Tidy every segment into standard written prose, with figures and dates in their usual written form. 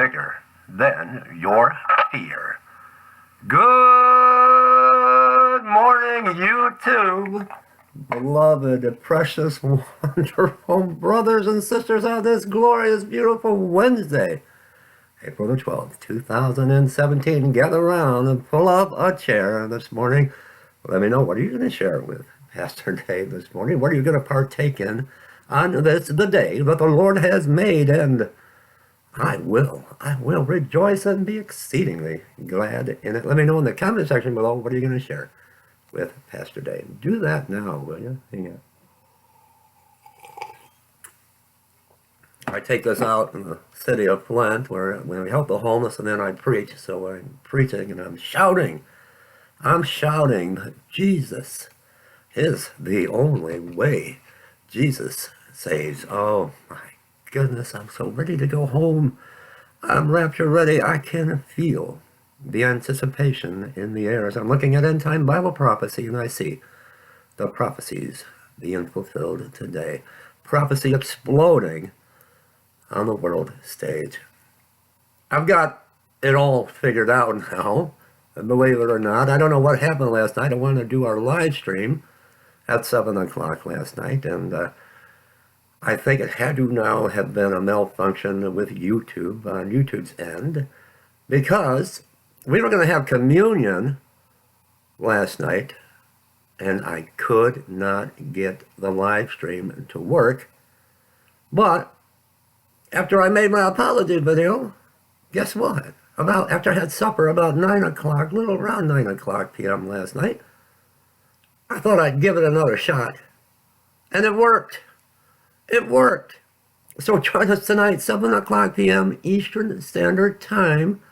bigger than your fear. Good morning, YouTube. Beloved, precious, wonderful brothers and sisters on this glorious, beautiful Wednesday, April the 12th, 2017. Gather around and pull up a chair this morning. Let me know, what are you going to share with Pastor Dave this morning? What are you going to partake in on this, the day that the Lord has made? And I will rejoice and be exceedingly glad in it. Let me know in the comment section below, what are you going to share with Pastor Dave? Do that now, will you? Hang on. I take this out in the city of Flint, where we help the homeless, and then I preach. So I'm preaching and I'm shouting that Jesus is the only way. Jesus saves. Oh my goodness, I'm so ready to go home. I'm rapture ready. I can feel the anticipation in the air as I'm looking at end time Bible prophecy, and I see the prophecies being fulfilled today. Prophecy exploding on the world stage. I've got it all figured out now, believe it or not. I don't know what happened last night. I wanted to do our live stream at 7 o'clock last night, and I think it had to now have been a malfunction with YouTube, on YouTube's end, because we were going to have communion last night, and I could not get the live stream to work. But after I made my apology video, guess what? After I had supper about 9 o'clock, little around 9 o'clock p.m. last night, I thought I'd give it another shot. And it worked. It worked. So join us tonight, 7 o'clock p.m. Eastern Standard Time.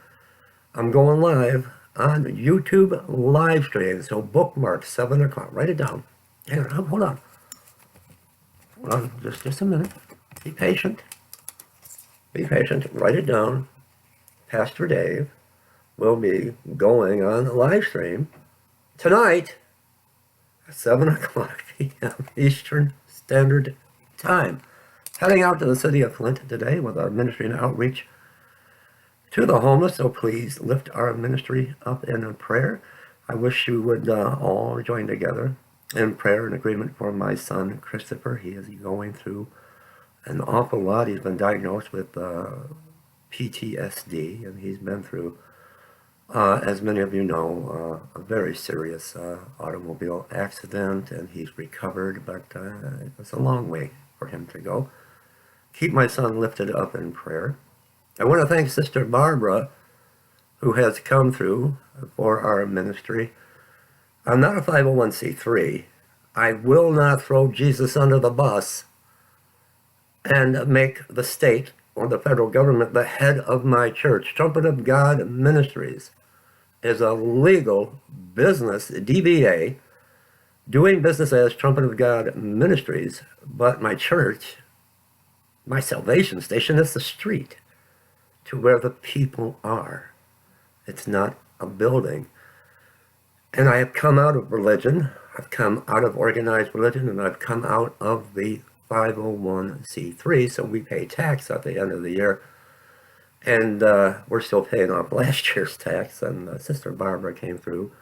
I'm going live on YouTube live stream. So bookmark 7 o'clock. Write it down. Hang on, hold on. Hold on, just a minute. Be patient. Be patient. Write it down. Pastor Dave will be going on the live stream tonight at 7 o'clock p.m. Eastern Standard Time. Heading out to the city of Flint today with our ministry and outreach to the homeless. So please lift our ministry up in prayer. I wish you would all join together in prayer and agreement for my son, Christopher. He is going through an awful lot. He's been diagnosed with PTSD, and he's been through, as many of you know, a very serious automobile accident, and he's recovered, but it's a long way for him to go. Keep my son lifted up in prayer. I want to thank Sister Barbara, who has come through for our ministry. I'm not a 501c3. I will not throw Jesus under the bus and make the state or the federal government the head of my church. Trumpet of God Ministries is a legal business, DBA, doing business as Trumpet of God Ministries, but my church, my salvation station, is the street to where the people are. It's not a building. And I have come out of religion, I've come out of organized religion, and I've come out of the 501c3, so we pay tax at the end of the year, and we're still paying off last year's tax. And Sister Barbara came through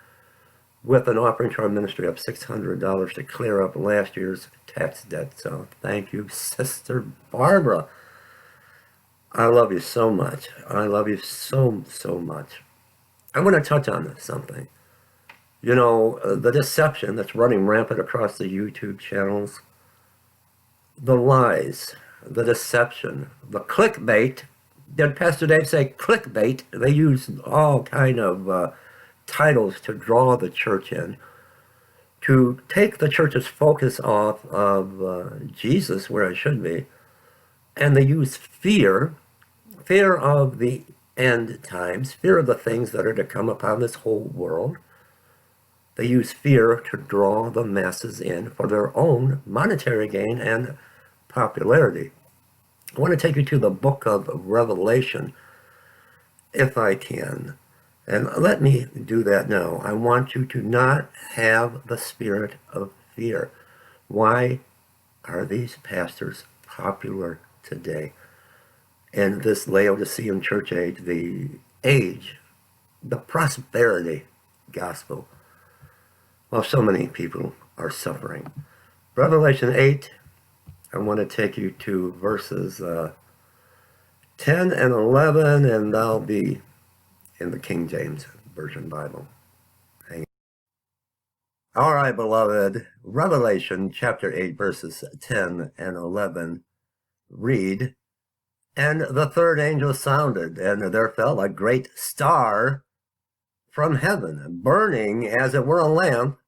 with an offering to our ministry of $600 to clear up last year's tax debt. So thank you, Sister Barbara. I love you so much. I love you so much. I want to touch on something. You know, the deception that's running rampant across the YouTube channels, the lies, the deception, the clickbait. Did Pastor Dave say clickbait? They use all kind of titles to draw the church in, to take the church's focus off of Jesus, where it should be, and they use fear of the end times, fear of the things that are to come upon this whole world. They use fear to draw the masses in for their own monetary gain and popularity. I want to take you to the book of Revelation, if I can. And let me do that now. I want you to not have the spirit of fear. Why are these pastors popular today? in this Laodicean church age, the prosperity gospel, while so many people are suffering. Revelation 8, I want to take you to verses 10 and 11, and that'll be in the King James Version Bible. All right, beloved, Revelation chapter 8, verses 10 and 11 read, "And the third angel sounded, and there fell a great star from heaven, burning as it were a lamp,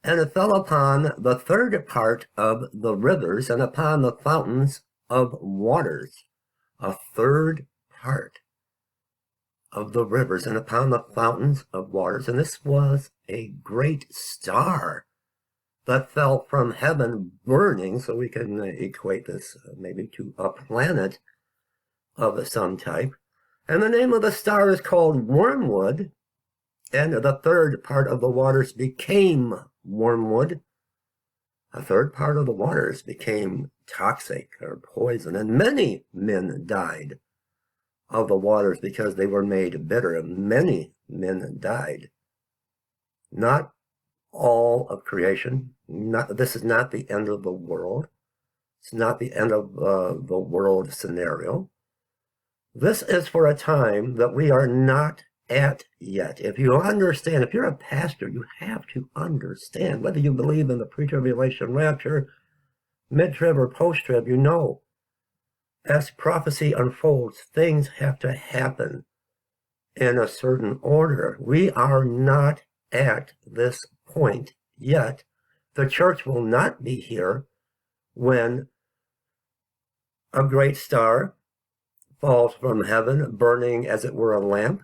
and it fell upon the third part of the rivers and upon the fountains of waters." A third part of the rivers and upon the fountains of waters. And this was a great star that fell from heaven burning, so we can equate this maybe to a planet of some type. And the name of the star is called Wormwood, and the third part of the waters became wormwood. A third part of the waters became toxic or poison, and many men died of the waters because they were made bitter, and many men died. Not all of creation. This is not the end of the world. It's not the end of the world scenario. This is for a time that we are not at yet. If you understand, if you're a pastor, you have to understand, whether you believe in the pre-tribulation rapture, mid-trib or post-trib, you know, as prophecy unfolds, things have to happen in a certain order. We are not at this point yet. The church will not be here when a great star falls from heaven, burning as it were a lamp,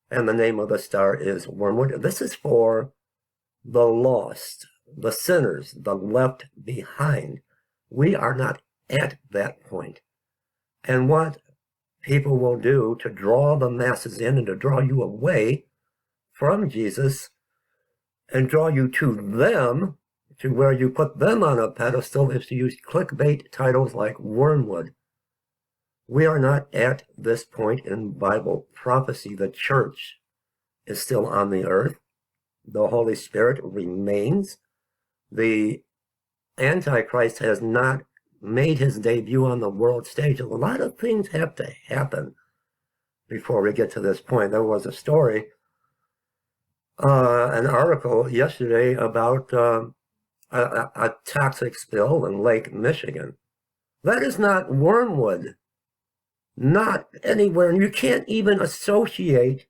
and the name of the star is Wormwood. This is for the lost, the sinners, the left behind. We are not at that point. And what people will do to draw the masses in and to draw you away from Jesus and draw you to them, to where you put them on a pedestal, is to use clickbait titles like Wormwood. We are not at this point in Bible prophecy. The church is still on the earth. The Holy Spirit remains. The Antichrist has not made his debut on the world stage. A lot of things have to happen before we get to this point. There was a story, an article yesterday about a toxic spill in Lake Michigan. That is not Wormwood. Not anywhere. And you can't even associate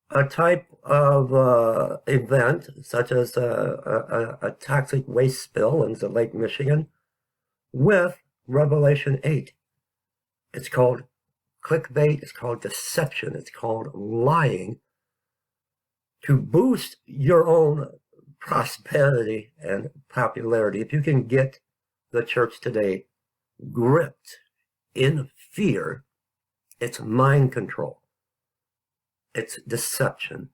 a type of event such as a toxic waste spill into Lake Michigan with Revelation 8. It's called clickbait, it's called deception, it's called lying to boost your own prosperity and popularity. If you can get the church today gripped in fear, it's mind control, it's deception.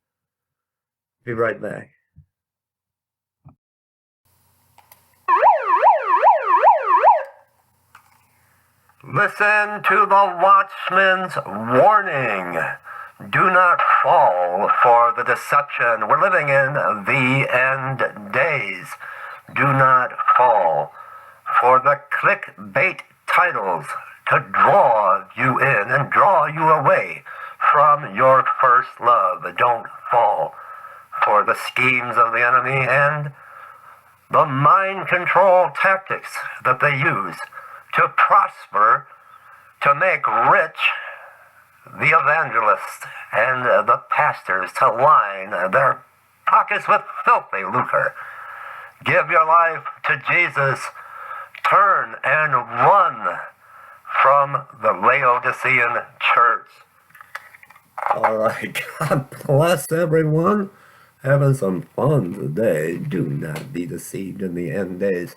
Be right back. Listen to the watchman's warning. Do not fall for the deception. We're living in the end days. Do not fall for the clickbait titles to draw you in and draw you away from your first love. Don't fall for the schemes of the enemy and the mind control tactics that they use to prosper, to make rich the evangelists and the pastors, to line their pockets with filthy lucre. Give your life to Jesus. Turn and run from the Laodicean church. All right, God bless everyone. Having some fun today. Do not be deceived in the end days.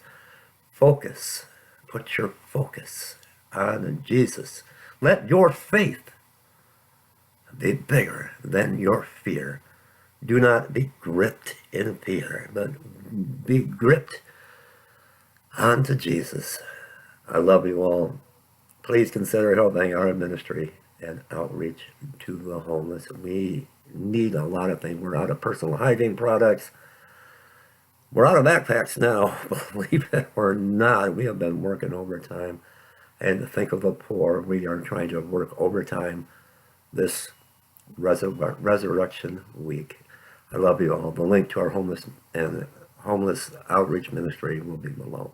Focus. Put your focus on Jesus. Let your faith be bigger than your fear. Do not be gripped in fear, but be gripped onto Jesus. I love you all. please consider helping our ministry and outreach to the homeless. We need a lot of things. We're out of personal hygiene products. We're out of backpacks now, believe it or not. We have been working overtime. And to think of the poor, we are trying to work overtime this Resurrection Week. I love you all. The link to our homeless outreach ministry will be below.